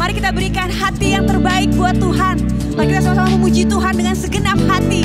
Mari kita berikan hati yang terbaik buat Tuhan. Mari kita sama-sama memuji Tuhan dengan segenap hati.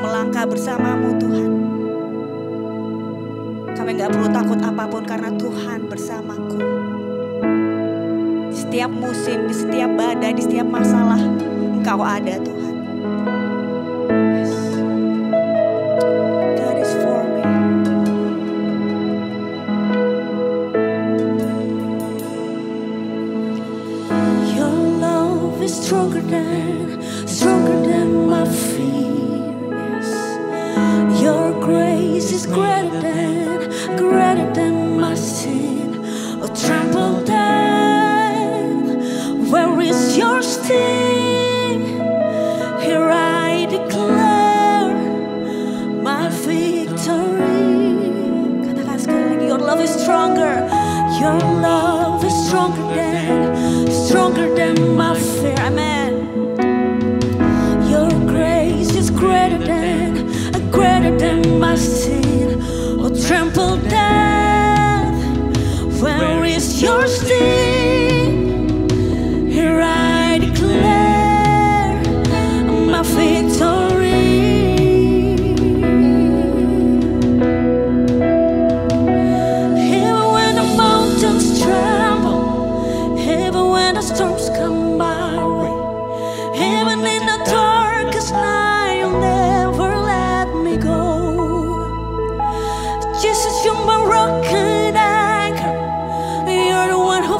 melangkah bersamamu Tuhan. Kami gak perlu takut apapun karena Tuhan bersamaku. setiap musim, di setiap badai, di setiap masalah, Engkau ada Tuhan. Yes. God is for me. Your love is stronger than my fear. Yes. Your grace is greater than my sin. Oh, trample down. Where is your sting? Here I declare my victory. Katakan sekali lagi, your love is stronger. Your love is stronger than my fear. Amen. Your grace is greater than my sin. Oh, trample death. Where is your sting? Here I declare my victory. Even when the mountains tremble, even when the storms come my way, even in the darkest night, you'll never let me go. Jesus, you're my rock and anchor. You're the one who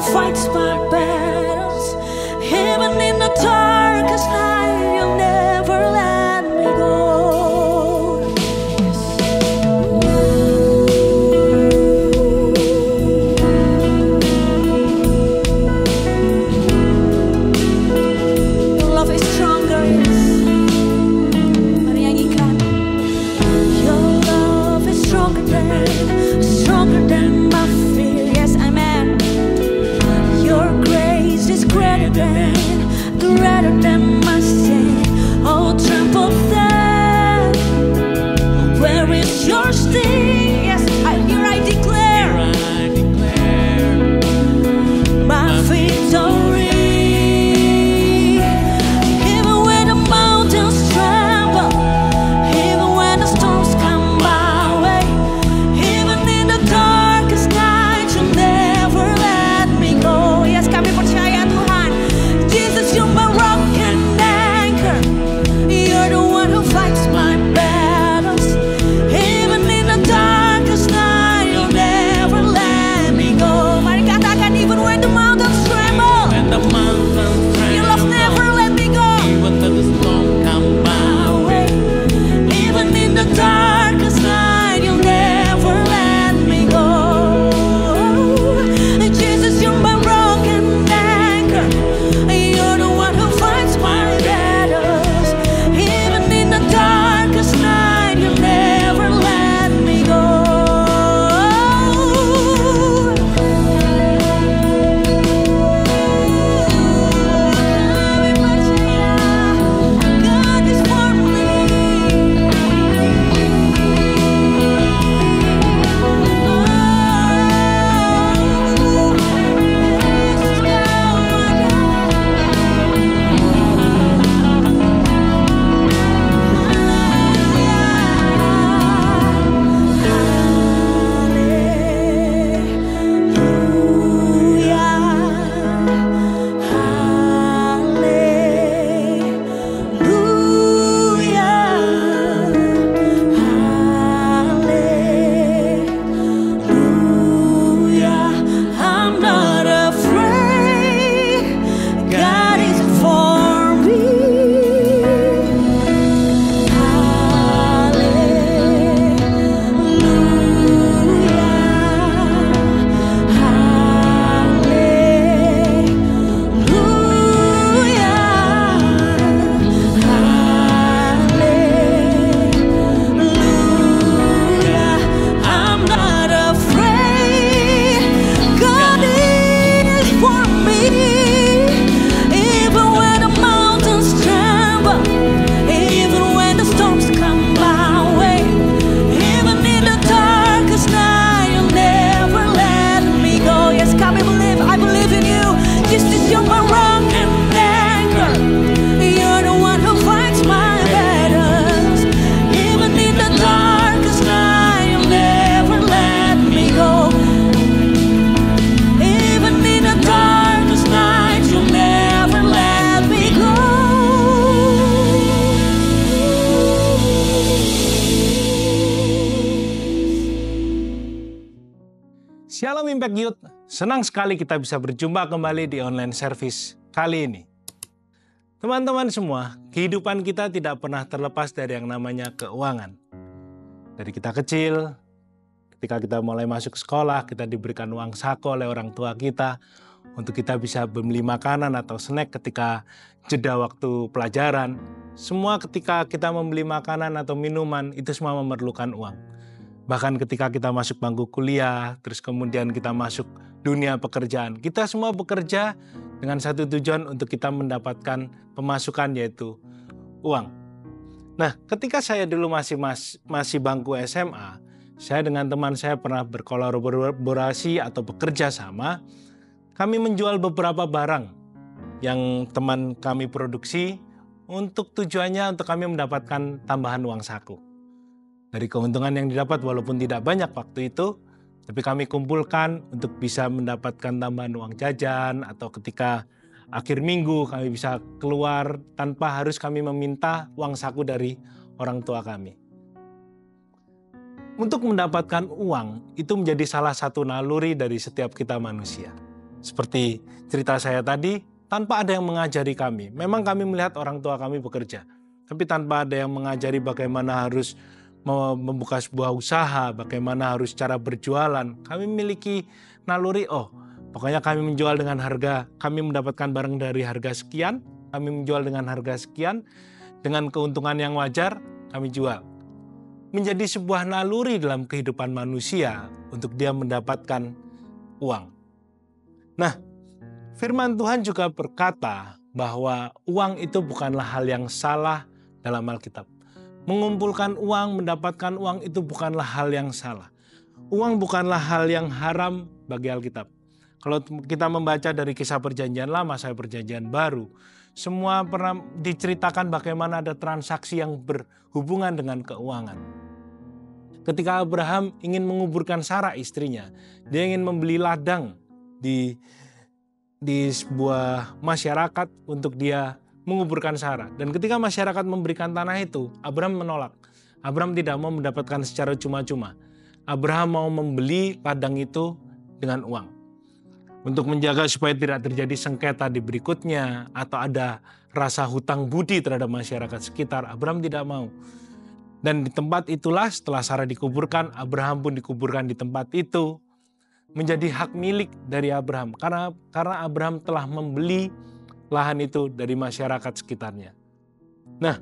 Shalom Impact Youth, senang sekali kita bisa berjumpa kembali di online service kali ini. Teman-teman semua, kehidupan kita tidak pernah terlepas dari yang namanya keuangan. Dari kita kecil, ketika kita mulai masuk sekolah, kita diberikan uang saku oleh orang tua kita untuk kita bisa beli makanan atau snack ketika jeda waktu pelajaran. Semua ketika kita membeli makanan atau minuman, itu semua memerlukan uang. Bahkan ketika kita masuk bangku kuliah, terus kemudian kita masuk dunia pekerjaan, kita semua bekerja dengan satu tujuan untuk kita mendapatkan pemasukan, yaitu uang. Nah, ketika saya dulu masih bangku SMA, saya dengan teman saya pernah berkolaborasi atau bekerja sama. Kami menjual beberapa barang yang teman kami produksi untuk tujuannya untuk kami mendapatkan tambahan uang saku. Dari keuntungan yang didapat walaupun tidak banyak waktu itu, tapi kami kumpulkan untuk bisa mendapatkan tambahan uang jajan, atau ketika akhir minggu kami bisa keluar tanpa harus kami meminta uang saku dari orang tua kami. Untuk mendapatkan uang itu menjadi salah satu naluri dari setiap kita manusia. Seperti cerita saya tadi, tanpa ada yang mengajari kami. Memang kami melihat orang tua kami bekerja, tapi tanpa ada yang mengajari bagaimana harus membuka sebuah usaha, bagaimana harus cara berjualan. Kami memiliki naluri, pokoknya kami menjual dengan harga, kami mendapatkan barang dari harga sekian, kami menjual dengan harga sekian, dengan keuntungan yang wajar, kami jual. Menjadi sebuah naluri dalam kehidupan manusia untuk dia mendapatkan uang. Nah, firman Tuhan juga berkata bahwa uang itu bukanlah hal yang salah dalam Alkitab. Mengumpulkan uang, mendapatkan uang itu bukanlah hal yang salah. Uang bukanlah hal yang haram bagi Alkitab. Kalau kita membaca dari kisah perjanjian lama sampai perjanjian baru, semua pernah diceritakan bagaimana ada transaksi yang berhubungan dengan keuangan. Ketika Abraham ingin menguburkan Sarah istrinya, dia ingin membeli ladang di sebuah masyarakat untuk dia menguburkan Sarah. Dan ketika masyarakat memberikan tanah itu, Abraham menolak. Abraham tidak mau mendapatkan secara cuma-cuma. Abraham mau membeli ladang itu dengan uang. Untuk menjaga supaya tidak terjadi sengketa di berikutnya atau ada rasa hutang budi terhadap masyarakat sekitar, Abraham tidak mau. Dan di tempat itulah setelah Sarah dikuburkan, Abraham pun dikuburkan di tempat itu. Menjadi hak milik dari Abraham. Karena Abraham telah membeli lahan itu dari masyarakat sekitarnya. Nah,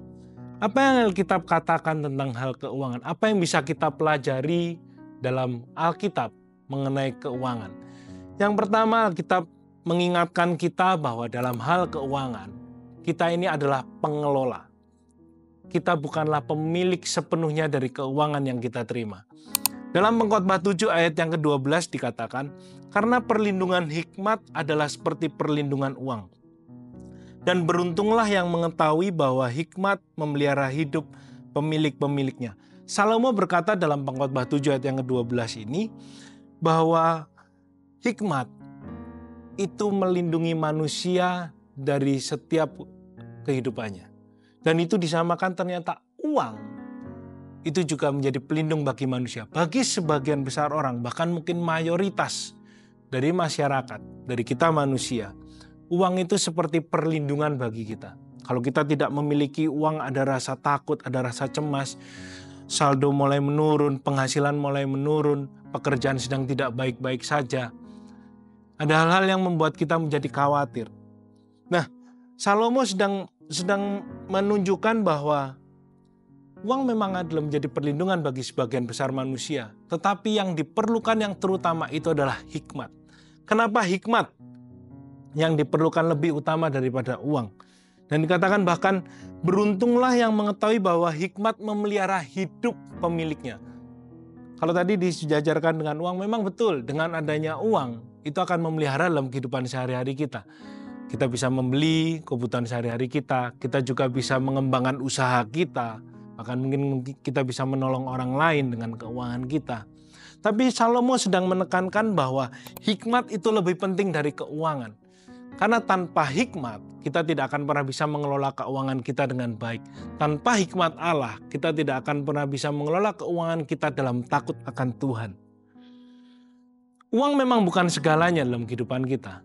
apa yang Alkitab katakan tentang hal keuangan? Apa yang bisa kita pelajari dalam Alkitab mengenai keuangan? Yang pertama, Alkitab mengingatkan kita bahwa dalam hal keuangan, kita ini adalah pengelola. Kita bukanlah pemilik sepenuhnya dari keuangan yang kita terima. Dalam Pengkhotbah 7 ayat yang ke-12 dikatakan, karena perlindungan hikmat adalah seperti perlindungan uang. Dan beruntunglah yang mengetahui bahwa hikmat memelihara hidup pemilik-pemiliknya. Salomo berkata dalam Pengkhotbah 7 ayat yang ke-12 ini, bahwa hikmat itu melindungi manusia dari setiap kehidupannya. Dan itu disamakan ternyata uang itu juga menjadi pelindung bagi manusia. Bagi sebagian besar orang, bahkan mungkin mayoritas dari masyarakat, dari kita manusia, uang itu seperti perlindungan bagi kita. Kalau kita tidak memiliki uang, ada rasa takut, ada rasa cemas, saldo mulai menurun, penghasilan mulai menurun, pekerjaan sedang tidak baik-baik saja. Ada hal-hal yang membuat kita menjadi khawatir. Nah, Salomo sedang menunjukkan bahwa uang memang adalah menjadi perlindungan bagi sebagian besar manusia. Tetapi yang diperlukan yang terutama itu adalah hikmat. Kenapa hikmat yang diperlukan lebih utama daripada uang? Dan dikatakan bahkan beruntunglah yang mengetahui bahwa hikmat memelihara hidup pemiliknya. Kalau tadi disejajarkan dengan uang, memang betul dengan adanya uang itu akan memelihara dalam kehidupan sehari-hari kita. Kita bisa membeli kebutuhan sehari-hari kita juga bisa mengembangkan usaha kita, bahkan mungkin kita bisa menolong orang lain dengan keuangan kita. Tapi Salomo sedang menekankan bahwa hikmat itu lebih penting dari keuangan. Karena tanpa hikmat, kita tidak akan pernah bisa mengelola keuangan kita dengan baik. Tanpa hikmat Allah, kita tidak akan pernah bisa mengelola keuangan kita dalam takut akan Tuhan. Uang memang bukan segalanya dalam kehidupan kita.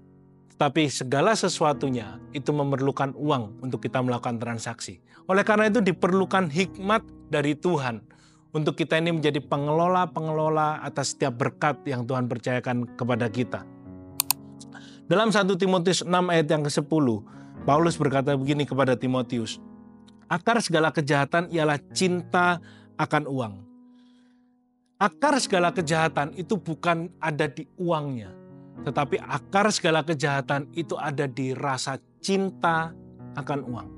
Tetapi segala sesuatunya itu memerlukan uang untuk kita melakukan transaksi. Oleh karena itu diperlukan hikmat dari Tuhan untuk kita ini menjadi pengelola-pengelola atas setiap berkat yang Tuhan percayakan kepada kita. Dalam 1 Timotius 6 ayat yang ke-10, Paulus berkata begini kepada Timotius, akar segala kejahatan ialah cinta akan uang. Akar segala kejahatan itu bukan ada di uangnya, tetapi akar segala kejahatan itu ada di rasa cinta akan uang.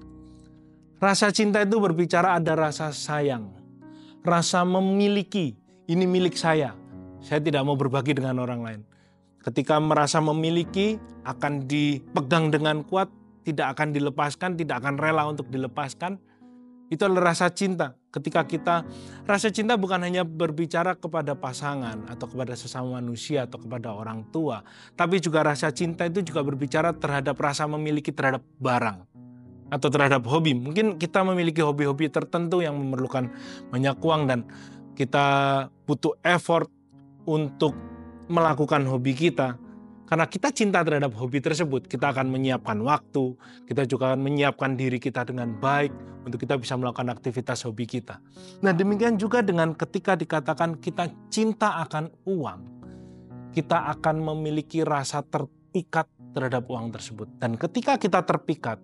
Rasa cinta itu berbicara ada rasa sayang, rasa memiliki, ini milik saya tidak mau berbagi dengan orang lain. Ketika merasa memiliki, akan dipegang dengan kuat, tidak akan dilepaskan, tidak akan rela untuk dilepaskan. Itu adalah rasa cinta. Ketika kita, rasa cinta bukan hanya berbicara kepada pasangan atau kepada sesama manusia atau kepada orang tua, tapi juga rasa cinta itu juga berbicara terhadap rasa memiliki terhadap barang atau terhadap hobi. Mungkin kita memiliki hobi-hobi tertentu yang memerlukan banyak uang dan kita butuh effort untuk melakukan hobi kita. Karena kita cinta terhadap hobi tersebut, kita akan menyiapkan waktu, kita juga akan menyiapkan diri kita dengan baik untuk kita bisa melakukan aktivitas hobi kita. Nah, demikian juga dengan ketika dikatakan kita cinta akan uang, kita akan memiliki rasa terpikat terhadap uang tersebut. Dan ketika kita terpikat,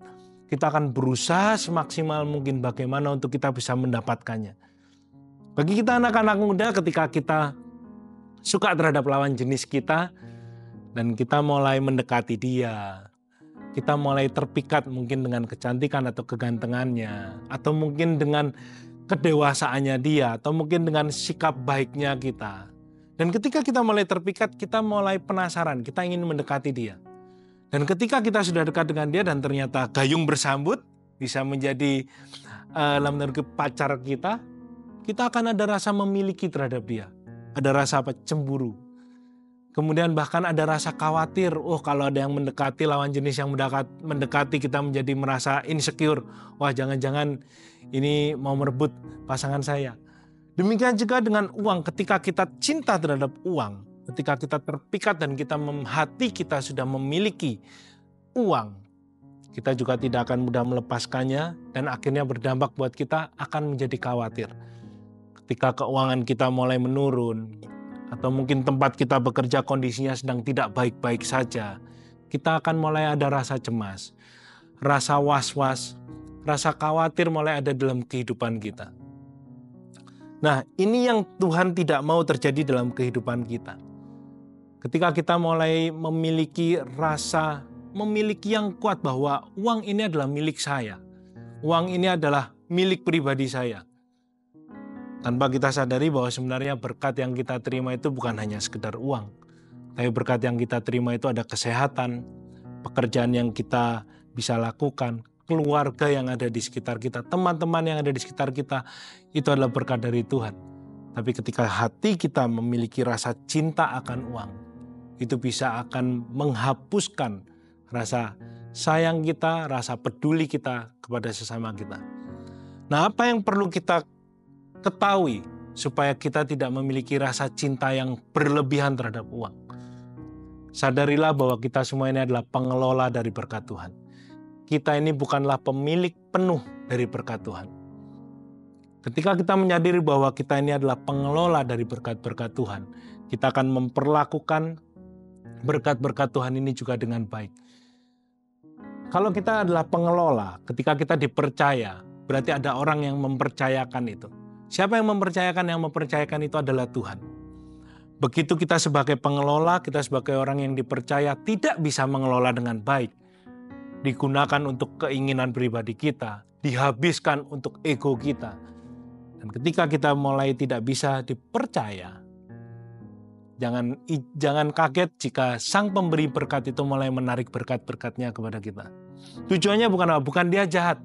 kita akan berusaha semaksimal mungkin bagaimana untuk kita bisa mendapatkannya. Bagi kita anak-anak muda, ketika kita suka terhadap lawan jenis kita, dan kita mulai mendekati dia, kita mulai terpikat mungkin dengan kecantikan atau kegantengannya, atau mungkin dengan kedewasaannya dia, atau mungkin dengan sikap baiknya kita. Dan ketika kita mulai terpikat, kita mulai penasaran, kita ingin mendekati dia. Dan ketika kita sudah dekat dengan dia dan ternyata gayung bersambut, bisa menjadi dalam tanda kutip pacar kita akan ada rasa memiliki terhadap dia. Ada rasa cemburu. Kemudian bahkan ada rasa khawatir, kalau ada yang mendekati lawan jenis yang mendekati kita menjadi merasa insecure. Wah, jangan-jangan ini mau merebut pasangan saya. Demikian juga dengan uang, ketika kita cinta terhadap uang, ketika kita terpikat dan hati kita sudah memiliki uang, kita juga tidak akan mudah melepaskannya dan akhirnya berdampak buat kita akan menjadi khawatir. Ketika keuangan kita mulai menurun, atau mungkin tempat kita bekerja kondisinya sedang tidak baik-baik saja, kita akan mulai ada rasa cemas, rasa was-was, rasa khawatir mulai ada dalam kehidupan kita. Nah, ini yang Tuhan tidak mau terjadi dalam kehidupan kita. Ketika kita mulai memiliki rasa memiliki yang kuat bahwa uang ini adalah milik saya, uang ini adalah milik pribadi saya. Tanpa kita sadari bahwa sebenarnya berkat yang kita terima itu bukan hanya sekedar uang. Tapi berkat yang kita terima itu ada kesehatan, pekerjaan yang kita bisa lakukan, keluarga yang ada di sekitar kita, teman-teman yang ada di sekitar kita, itu adalah berkat dari Tuhan. Tapi ketika hati kita memiliki rasa cinta akan uang, itu bisa akan menghapuskan rasa sayang kita, rasa peduli kita kepada sesama kita. Nah, apa yang perlu kita ketahui supaya kita tidak memiliki rasa cinta yang berlebihan terhadap uang? Sadarilah bahwa kita semua ini adalah pengelola dari berkat Tuhan. Kita ini bukanlah pemilik penuh dari berkat Tuhan. Ketika kita menyadari bahwa kita ini adalah pengelola dari berkat-berkat Tuhan, kita akan memperlakukan berkat-berkat Tuhan ini juga dengan baik. Kalau kita adalah pengelola, ketika kita dipercaya, berarti ada orang yang mempercayakan itu. Siapa yang mempercayakan? Yang mempercayakan itu adalah Tuhan. Begitu kita sebagai pengelola, kita sebagai orang yang dipercaya tidak bisa mengelola dengan baik, digunakan untuk keinginan pribadi kita, dihabiskan untuk ego kita. Dan ketika kita mulai tidak bisa dipercaya, jangan kaget jika sang pemberi berkat itu mulai menarik berkat-berkatnya kepada kita. Tujuannya bukan apa? Bukan dia jahat.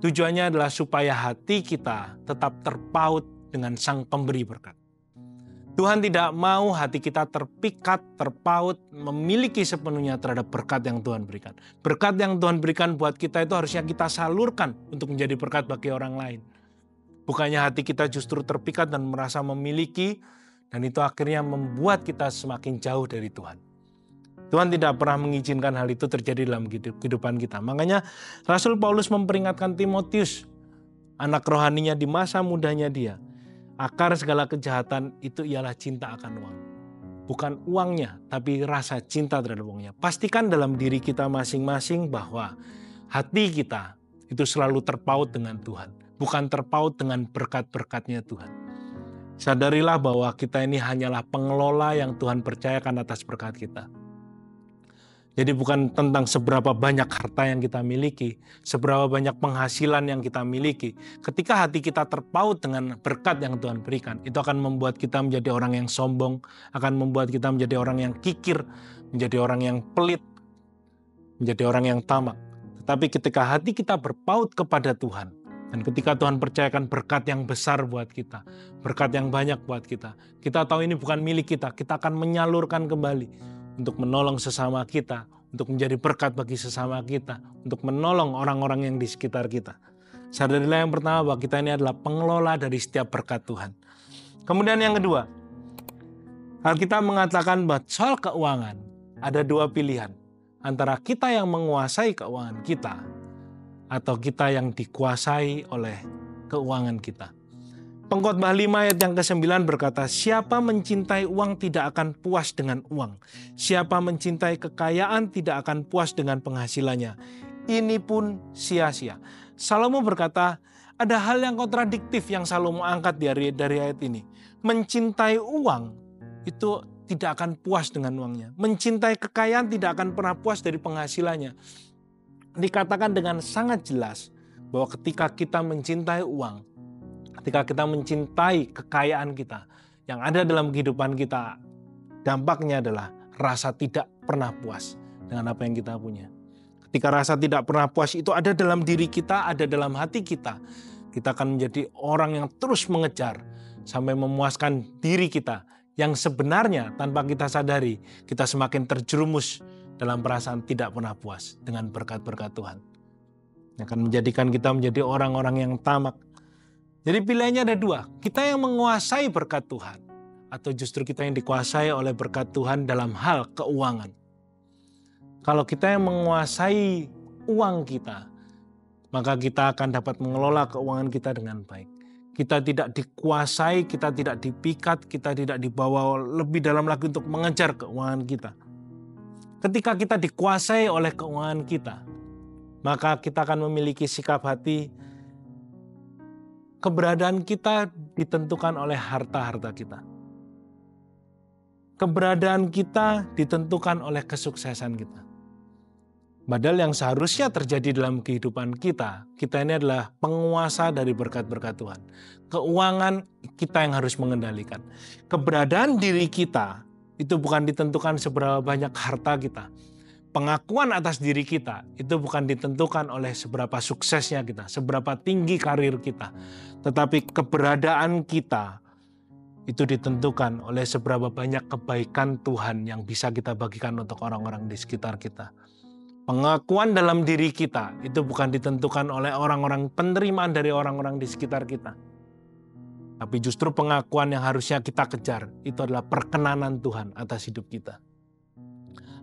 Tujuannya adalah supaya hati kita tetap terpaut dengan sang pemberi berkat. Tuhan tidak mau hati kita terpikat, terpaut, memiliki sepenuhnya terhadap berkat yang Tuhan berikan. Berkat yang Tuhan berikan buat kita itu harusnya kita salurkan untuk menjadi berkat bagi orang lain. Bukannya hati kita justru terpikat dan merasa memiliki Dan itu akhirnya membuat kita semakin jauh dari Tuhan. Tuhan tidak pernah mengizinkan hal itu terjadi dalam kehidupan kita. Makanya Rasul Paulus memperingatkan Timotius, anak rohaninya di masa mudanya dia. Akar segala kejahatan itu ialah cinta akan uang. Bukan uangnya, tapi rasa cinta terhadap uangnya. Pastikan dalam diri kita masing-masing bahwa hati kita itu selalu terpaut dengan Tuhan. Bukan terpaut dengan berkat-berkatnya Tuhan. Sadarilah bahwa kita ini hanyalah pengelola yang Tuhan percayakan atas berkat kita. Jadi bukan tentang seberapa banyak harta yang kita miliki, seberapa banyak penghasilan yang kita miliki. Ketika hati kita terpaut dengan berkat yang Tuhan berikan, itu akan membuat kita menjadi orang yang sombong, akan membuat kita menjadi orang yang kikir, menjadi orang yang pelit, menjadi orang yang tamak. Tetapi ketika hati kita berpaut kepada Tuhan, dan ketika Tuhan percayakan berkat yang besar buat kita, berkat yang banyak buat kita tahu ini bukan milik kita, kita akan menyalurkan kembali untuk menolong sesama kita, untuk menjadi berkat bagi sesama kita, untuk menolong orang-orang yang di sekitar kita. Sadarilah yang pertama bahwa kita ini adalah pengelola dari setiap berkat Tuhan. Kemudian yang kedua, Alkitab mengatakan bahwa soal keuangan ada dua pilihan. Antara kita yang menguasai keuangan kita, atau kita yang dikuasai oleh keuangan kita. Pengkhotbah 5 ayat yang ke-9 berkata, siapa mencintai uang tidak akan puas dengan uang. Siapa mencintai kekayaan tidak akan puas dengan penghasilannya. Ini pun sia-sia. Salomo berkata, ada hal yang kontradiktif yang Salomo angkat dari ayat ini. Mencintai uang itu tidak akan puas dengan uangnya. Mencintai kekayaan tidak akan pernah puas dari penghasilannya. Dikatakan dengan sangat jelas bahwa ketika kita mencintai uang, ketika kita mencintai kekayaan kita, yang ada dalam kehidupan kita, dampaknya adalah rasa tidak pernah puas dengan apa yang kita punya. Ketika rasa tidak pernah puas itu ada dalam diri kita, ada dalam hati kita, kita akan menjadi orang yang terus mengejar sampai memuaskan diri kita, yang sebenarnya tanpa kita sadari, kita semakin terjerumus dalam perasaan tidak pernah puas dengan berkat-berkat Tuhan. Yang akan menjadikan kita menjadi orang-orang yang tamak. Jadi pilihannya ada dua, kita yang menguasai berkat Tuhan, atau justru kita yang dikuasai oleh berkat Tuhan dalam hal keuangan. Kalau kita yang menguasai uang kita, maka kita akan dapat mengelola keuangan kita dengan baik. Kita tidak dikuasai, kita tidak dipikat, kita tidak dibawa lebih dalam lagi untuk mengejar keuangan kita. Ketika kita dikuasai oleh keuangan kita, maka kita akan memiliki sikap hati, keberadaan kita ditentukan oleh harta-harta kita. Keberadaan kita ditentukan oleh kesuksesan kita. Padahal yang seharusnya terjadi dalam kehidupan kita ini adalah penguasa dari berkat-berkat Tuhan. Keuangan kita yang harus mengendalikan. Keberadaan diri kita itu bukan ditentukan seberapa banyak harta kita. Pengakuan atas diri kita itu bukan ditentukan oleh seberapa suksesnya kita, seberapa tinggi karir kita. Tetapi keberadaan kita itu ditentukan oleh seberapa banyak kebaikan Tuhan yang bisa kita bagikan untuk orang-orang di sekitar kita. Pengakuan dalam diri kita itu bukan ditentukan oleh orang-orang, penerimaan dari orang-orang di sekitar kita. Tapi justru pengakuan yang harusnya kita kejar itu adalah perkenanan Tuhan atas hidup kita.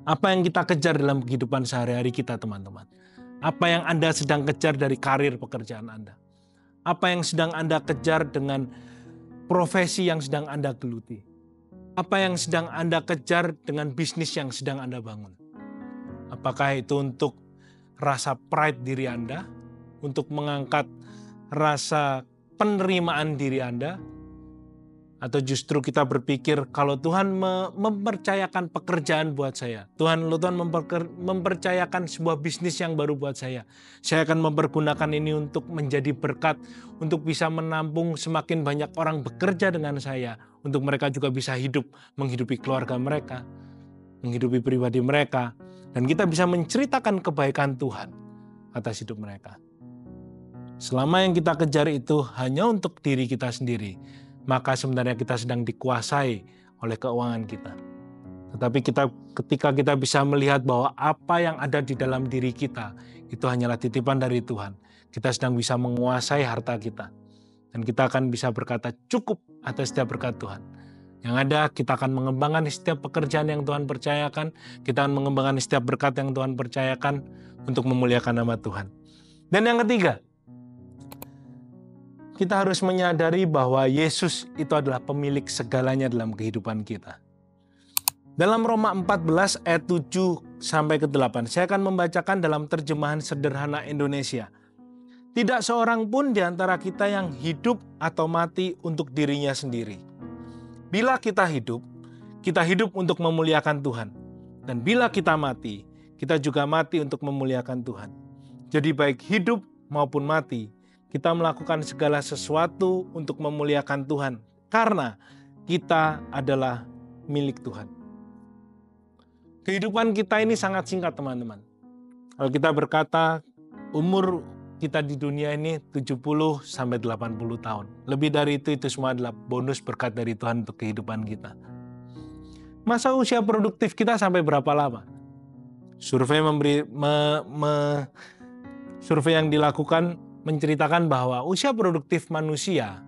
Apa yang kita kejar dalam kehidupan sehari-hari kita, teman-teman? Apa yang Anda sedang kejar dari karir pekerjaan Anda? Apa yang sedang Anda kejar dengan profesi yang sedang Anda geluti? Apa yang sedang Anda kejar dengan bisnis yang sedang Anda bangun? Apakah itu untuk rasa pride diri Anda? Untuk mengangkat rasa penerimaan diri Anda? Atau justru kita berpikir kalau Tuhan mempercayakan pekerjaan buat saya, Tuhan mempercayakan sebuah bisnis yang baru buat saya akan mempergunakan ini untuk menjadi berkat, untuk bisa menampung semakin banyak orang bekerja dengan saya, untuk mereka juga bisa hidup, menghidupi keluarga mereka, menghidupi pribadi mereka, dan kita bisa menceritakan kebaikan Tuhan atas hidup mereka. Selama yang kita kejar itu hanya untuk diri kita sendiri, maka sebenarnya kita sedang dikuasai oleh keuangan kita. Tetapi ketika kita bisa melihat bahwa apa yang ada di dalam diri kita itu hanyalah titipan dari Tuhan, kita sedang bisa menguasai harta kita. Dan kita akan bisa berkata cukup atas setiap berkat Tuhan. Yang ada, kita akan mengembangkan setiap pekerjaan yang Tuhan percayakan, kita akan mengembangkan setiap berkat yang Tuhan percayakan untuk memuliakan nama Tuhan. Dan yang ketiga, kita harus menyadari bahwa Yesus itu adalah pemilik segalanya dalam kehidupan kita. Dalam Roma 14 ayat 7 sampai ke 8, saya akan membacakan dalam terjemahan sederhana Indonesia. Tidak seorang pun di antara kita yang hidup atau mati untuk dirinya sendiri. Bila kita hidup untuk memuliakan Tuhan. Dan bila kita mati, kita juga mati untuk memuliakan Tuhan. Jadi baik hidup maupun mati, kita melakukan segala sesuatu untuk memuliakan Tuhan. Karena kita adalah milik Tuhan. Kehidupan kita ini sangat singkat, teman-teman. Kalau kita berkata umur kita di dunia ini 70 sampai 80 tahun. Lebih dari itu semua adalah bonus berkat dari Tuhan untuk kehidupan kita. Masa usia produktif kita sampai berapa lama? Survei survei yang dilakukan menceritakan bahwa usia produktif manusia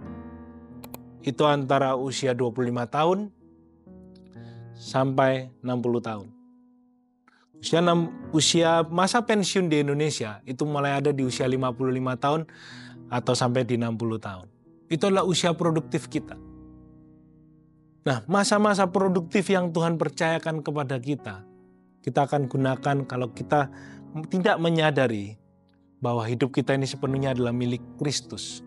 itu antara usia 25 tahun sampai 60 tahun. Usia masa pensiun di Indonesia itu mulai ada di usia 55 tahun atau sampai di 60 tahun. Itu adalah usia produktif kita. Nah, masa-masa produktif yang Tuhan percayakan kepada kita akan gunakan kalau kita tidak menyadari bahwa hidup kita ini sepenuhnya adalah milik Kristus.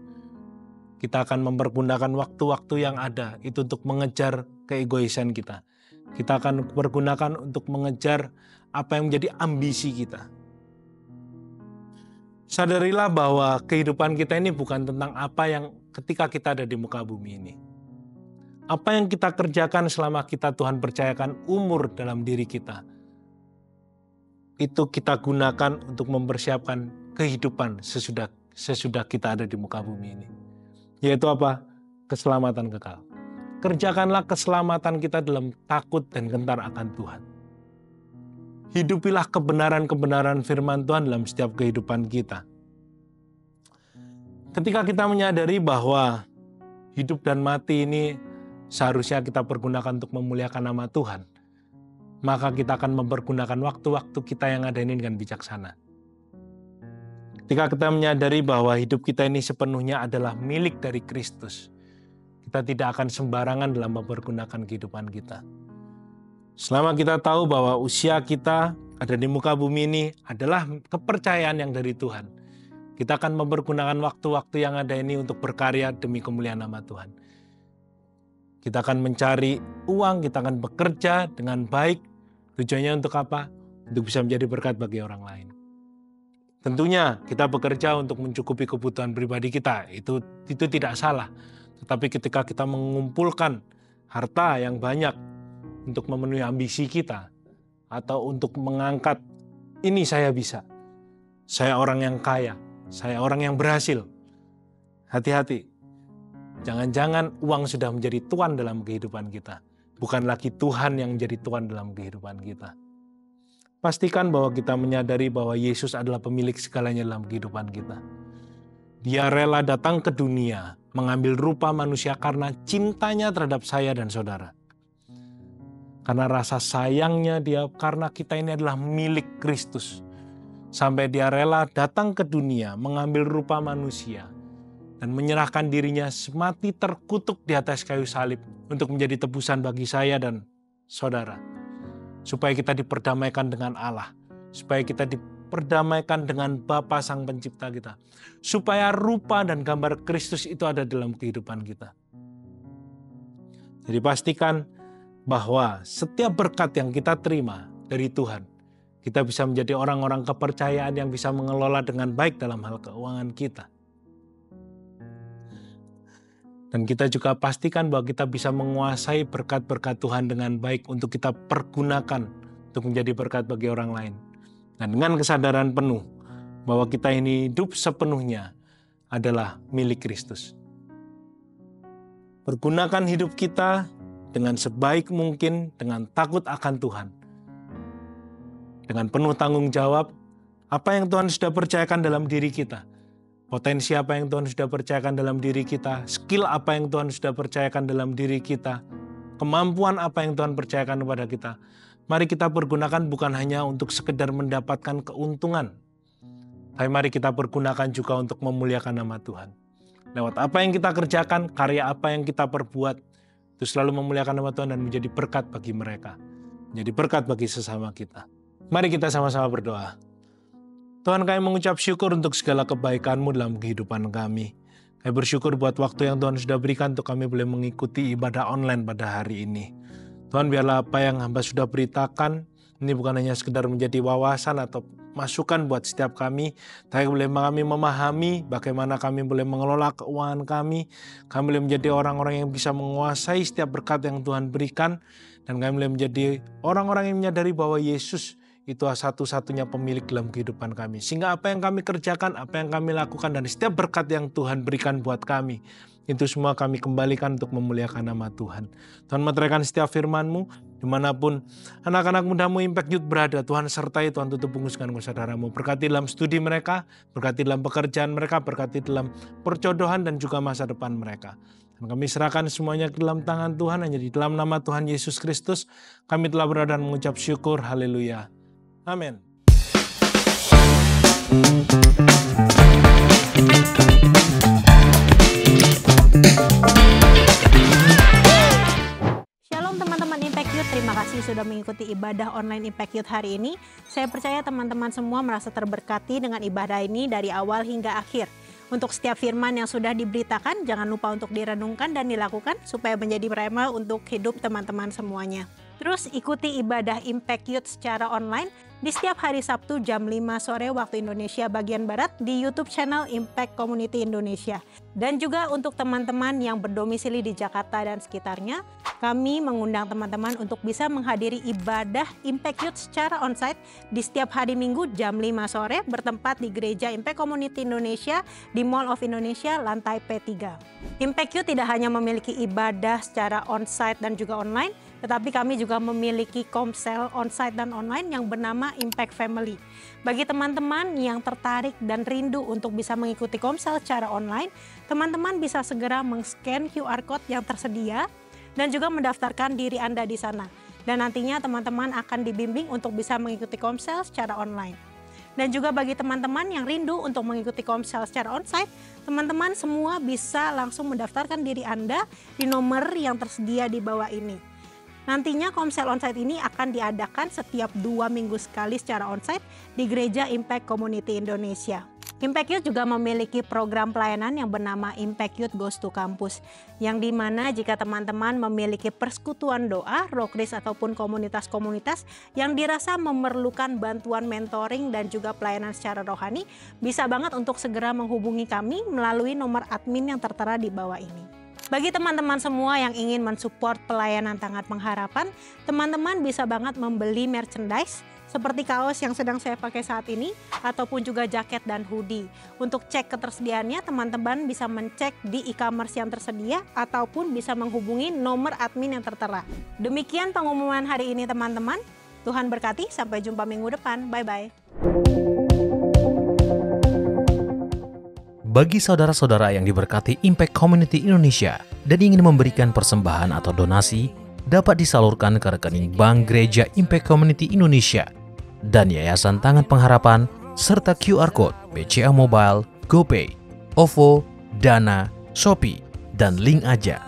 Kita akan mempergunakan waktu-waktu yang ada itu untuk mengejar keegoisan kita. Kita akan pergunakan untuk mengejar apa yang menjadi ambisi kita. Sadarilah bahwa kehidupan kita ini bukan tentang apa yang ketika kita ada di muka bumi ini. Apa yang kita kerjakan selama Tuhan percayakan umur dalam diri kita, itu kita gunakan untuk mempersiapkan kehidupan sesudah kita ada di muka bumi ini. Yaitu apa? Keselamatan kekal. Kerjakanlah keselamatan kita dalam takut dan gentar akan Tuhan. Hidupilah kebenaran-kebenaran firman Tuhan dalam setiap kehidupan kita. Ketika kita menyadari bahwa hidup dan mati ini seharusnya kita pergunakan untuk memuliakan nama Tuhan, maka kita akan mempergunakan waktu-waktu kita yang ada ini dengan bijaksana. Ketika kita menyadari bahwa hidup kita ini sepenuhnya adalah milik dari Kristus, kita tidak akan sembarangan dalam mempergunakan kehidupan kita. Selama kita tahu bahwa usia kita ada di muka bumi ini adalah kepercayaan yang dari Tuhan, kita akan mempergunakan waktu-waktu yang ada ini untuk berkarya demi kemuliaan nama Tuhan. Kita akan mencari uang, kita akan bekerja dengan baik. Tujuannya untuk apa? Untuk bisa menjadi berkat bagi orang lain. Tentunya kita bekerja untuk mencukupi kebutuhan pribadi kita, itu tidak salah. Tetapi ketika kita mengumpulkan harta yang banyak untuk memenuhi ambisi kita, atau untuk mengangkat, ini saya bisa, saya orang yang kaya, saya orang yang berhasil. Hati-hati, jangan-jangan uang sudah menjadi tuan dalam kehidupan kita, bukan lagi Tuhan yang menjadi tuan dalam kehidupan kita. Pastikan bahwa kita menyadari bahwa Yesus adalah pemilik segalanya dalam kehidupan kita. Dia rela datang ke dunia, mengambil rupa manusia karena cintanya terhadap saya dan saudara. Karena rasa sayangnya dia, karena kita ini adalah milik Kristus. Sampai dia rela datang ke dunia, mengambil rupa manusia, dan menyerahkan dirinya mati terkutuk di atas kayu salib untuk menjadi tebusan bagi saya dan saudara. Supaya kita diperdamaikan dengan Allah, supaya kita diperdamaikan dengan Bapa Sang Pencipta kita, supaya rupa dan gambar Kristus itu ada dalam kehidupan kita. Jadi pastikan bahwa setiap berkat yang kita terima dari Tuhan, kita bisa menjadi orang-orang kepercayaan yang bisa mengelola dengan baik dalam hal keuangan kita. Dan kita juga pastikan bahwa kita bisa menguasai berkat-berkat Tuhan dengan baik untuk kita pergunakan untuk menjadi berkat bagi orang lain. Dan dengan kesadaran penuh bahwa kita ini hidup sepenuhnya adalah milik Kristus. Pergunakan hidup kita dengan sebaik mungkin, dengan takut akan Tuhan. Dengan penuh tanggung jawab, apa yang Tuhan sudah percayakan dalam diri kita. Potensi apa yang Tuhan sudah percayakan dalam diri kita, skill apa yang Tuhan sudah percayakan dalam diri kita, kemampuan apa yang Tuhan percayakan kepada kita, mari kita pergunakan bukan hanya untuk sekedar mendapatkan keuntungan, tapi mari kita pergunakan juga untuk memuliakan nama Tuhan. Lewat apa yang kita kerjakan, karya apa yang kita perbuat, itu selalu memuliakan nama Tuhan dan menjadi berkat bagi mereka. Menjadi berkat bagi sesama kita. Mari kita sama-sama berdoa. Tuhan, kami mengucap syukur untuk segala kebaikan-Mu dalam kehidupan kami. Kami bersyukur buat waktu yang Tuhan sudah berikan untuk kami boleh mengikuti ibadah online pada hari ini. Tuhan, biarlah apa yang hamba sudah beritakan, ini bukan hanya sekedar menjadi wawasan atau masukan buat setiap kami, tapi boleh kami memahami bagaimana kami boleh mengelola keuangan kami boleh menjadi orang-orang yang bisa menguasai setiap berkat yang Tuhan berikan, dan kami boleh menjadi orang-orang yang menyadari bahwa Yesus itu satu-satunya pemilik dalam kehidupan kami. Sehingga apa yang kami kerjakan, apa yang kami lakukan, dan setiap berkat yang Tuhan berikan buat kami, itu semua kami kembalikan untuk memuliakan nama Tuhan. Tuhan, meteraikan setiap firman-Mu, dimanapun anak-anak muda-Mu Impact Youth berada, Tuhan sertai, Tuhan tutup bungkuskan saudara-Mu. Berkati dalam studi mereka, berkati dalam pekerjaan mereka, berkati dalam perjodohan dan juga masa depan mereka. Dan kami serahkan semuanya ke dalam tangan Tuhan, hanya di dalam nama Tuhan Yesus Kristus, kami telah berada dan mengucap syukur, haleluya. Amin. Shalom teman-teman Impact Youth, terima kasih sudah mengikuti ibadah online Impact Youth hari ini. Saya percaya teman-teman semua merasa terberkati dengan ibadah ini dari awal hingga akhir. Untuk setiap firman yang sudah diberitakan, jangan lupa untuk direnungkan dan dilakukan supaya menjadi rema untuk hidup teman-teman semuanya. Terus ikuti ibadah Impact Youth secara online di setiap hari Sabtu jam 5 sore waktu Indonesia bagian Barat di YouTube channel Impact Community Indonesia. Dan juga untuk teman-teman yang berdomisili di Jakarta dan sekitarnya, kami mengundang teman-teman untuk bisa menghadiri ibadah Impact Youth secara onsite di setiap hari Minggu jam 5 sore bertempat di Gereja Impact Community Indonesia di Mall of Indonesia lantai P3. Impact Youth tidak hanya memiliki ibadah secara onsite dan juga online, tetapi kami juga memiliki komsel onsite dan online yang bernama Impact Family. Bagi teman-teman yang tertarik dan rindu untuk bisa mengikuti komsel secara online, teman-teman bisa segera meng-scan QR Code yang tersedia dan juga mendaftarkan diri Anda di sana. Dan nantinya teman-teman akan dibimbing untuk bisa mengikuti komsel secara online. Dan juga bagi teman-teman yang rindu untuk mengikuti komsel secara onsite, teman-teman semua bisa langsung mendaftarkan diri Anda di nomor yang tersedia di bawah ini. Nantinya komsel onsite ini akan diadakan setiap 2 minggu sekali secara onsite di Gereja Impact Community Indonesia. Impact Youth juga memiliki program pelayanan yang bernama Impact Youth Goes to Campus, yang dimana jika teman-teman memiliki persekutuan doa, rokris ataupun komunitas-komunitas yang dirasa memerlukan bantuan mentoring dan juga pelayanan secara rohani, bisa banget untuk segera menghubungi kami melalui nomor admin yang tertera di bawah ini. Bagi teman-teman semua yang ingin mensupport pelayanan Tangan Pengharapan, teman-teman bisa banget membeli merchandise seperti kaos yang sedang saya pakai saat ini, ataupun juga jaket dan hoodie. Untuk cek ketersediaannya, teman-teman bisa mencek di e-commerce yang tersedia, ataupun bisa menghubungi nomor admin yang tertera. Demikian pengumuman hari ini teman-teman. Tuhan berkati, sampai jumpa minggu depan. Bye-bye. Bagi saudara-saudara yang diberkati Impact Community Indonesia dan ingin memberikan persembahan atau donasi, dapat disalurkan ke rekening Bank Gereja Impact Community Indonesia dan Yayasan Tangan Pengharapan, serta QR Code BCA Mobile, GoPay, OVO, Dana, Shopee, dan Link Aja.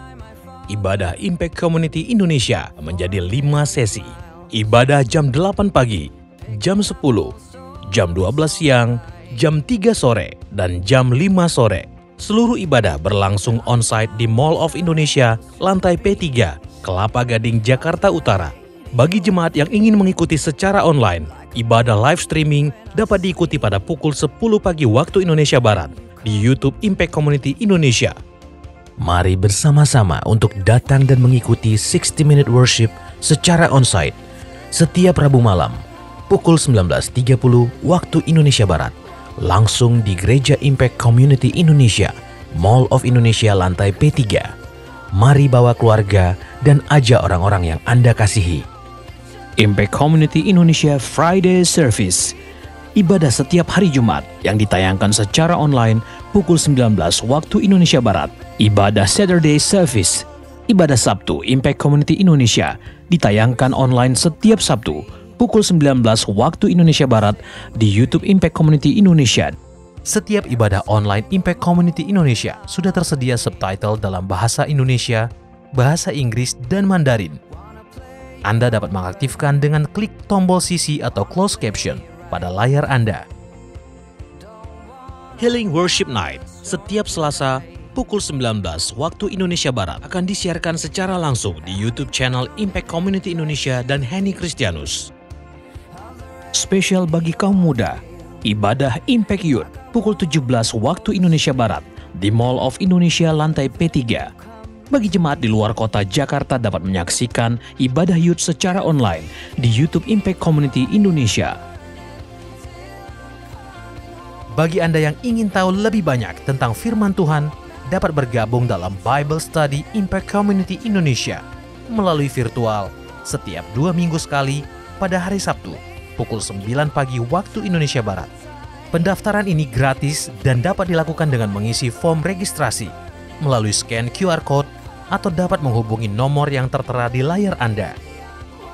Ibadah Impact Community Indonesia menjadi 5 sesi. Ibadah jam 8 pagi, jam 10, jam 12 siang, jam 3 sore, dan jam 5 sore. Seluruh ibadah berlangsung onsite di Mall of Indonesia, lantai P3, Kelapa Gading, Jakarta Utara. Bagi jemaat yang ingin mengikuti secara online, ibadah live streaming dapat diikuti pada pukul 10 pagi waktu Indonesia Barat di YouTube Impact Community Indonesia. Mari bersama-sama untuk datang dan mengikuti 60 Minute Worship secara onsite setiap Rabu malam pukul 19.30 waktu Indonesia Barat. Langsung di Gereja Impact Community Indonesia, Mall of Indonesia lantai P3. Mari bawa keluarga dan ajak orang-orang yang Anda kasihi. Impact Community Indonesia Friday Service. Ibadah setiap hari Jumat yang ditayangkan secara online pukul 19 waktu Indonesia Barat. Ibadah Saturday Service Ibadah Sabtu Impact Community Indonesia ditayangkan online setiap Sabtu pukul 19 waktu Indonesia Barat di YouTube Impact Community Indonesia. Setiap ibadah online Impact Community Indonesia sudah tersedia subtitle dalam bahasa Indonesia, bahasa Inggris, dan Mandarin. Anda dapat mengaktifkan dengan klik tombol CC atau closed caption pada layar Anda. Healing Worship Night setiap Selasa pukul 19 waktu Indonesia Barat akan disiarkan secara langsung di YouTube channel Impact Community Indonesia dan Henny Christianus. Spesial bagi kaum muda, ibadah Impact Youth pukul 17 waktu Indonesia Barat di Mall of Indonesia lantai P3. Bagi jemaat di luar kota Jakarta dapat menyaksikan ibadah youth secara online di YouTube Impact Community Indonesia. Bagi Anda yang ingin tahu lebih banyak tentang firman Tuhan, dapat bergabung dalam Bible Study Impact Community Indonesia melalui virtual setiap 2 minggu sekali pada hari Sabtu pukul 9 pagi waktu Indonesia Barat. Pendaftaran ini gratis dan dapat dilakukan dengan mengisi form registrasi melalui scan QR Code atau dapat menghubungi nomor yang tertera di layar Anda.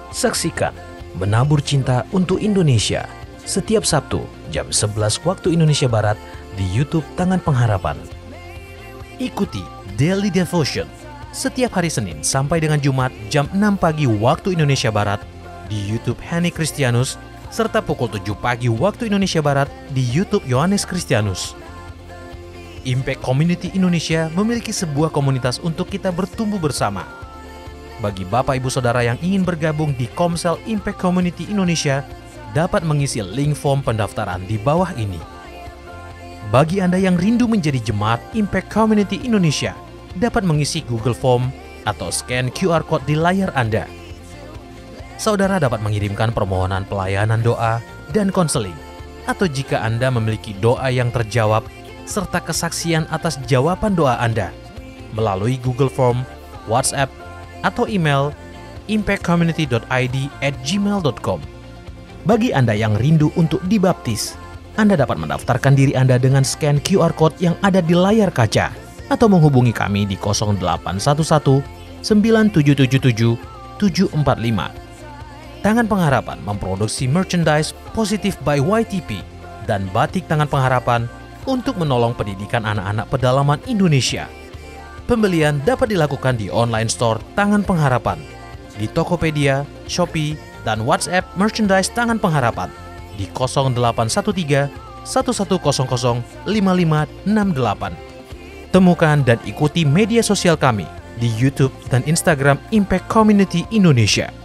Saksikan Menabur Cinta untuk Indonesia setiap Sabtu jam 11 waktu Indonesia Barat di YouTube Tangan Pengharapan. Ikuti Daily Devotion setiap hari Senin sampai dengan Jumat jam 6 pagi waktu Indonesia Barat di YouTube Henny Christianus serta pukul 7 pagi waktu Indonesia Barat di YouTube Yohanes Christianus. Impact Community Indonesia memiliki sebuah komunitas untuk kita bertumbuh bersama. Bagi Bapak Ibu Saudara yang ingin bergabung di Komsel Impact Community Indonesia, dapat mengisi link form pendaftaran di bawah ini. Bagi Anda yang rindu menjadi jemaat Impact Community Indonesia, dapat mengisi Google Form atau scan QR Code di layar Anda. Saudara dapat mengirimkan permohonan pelayanan doa dan konseling, atau jika Anda memiliki doa yang terjawab, serta kesaksian atas jawaban doa Anda, melalui Google Form, WhatsApp, atau email impactcommunity.id@gmail.com. Bagi Anda yang rindu untuk dibaptis, Anda dapat mendaftarkan diri Anda dengan scan QR Code yang ada di layar kaca atau menghubungi kami di 0811 9777 745. Tangan Pengharapan memproduksi merchandise Positive by YTP dan batik Tangan Pengharapan untuk menolong pendidikan anak-anak pedalaman Indonesia. Pembelian dapat dilakukan di online store Tangan Pengharapan, di Tokopedia, Shopee, dan WhatsApp merchandise Tangan Pengharapan di 0813 1100 5568. Temukan dan ikuti media sosial kami di YouTube dan Instagram Impact Community Indonesia.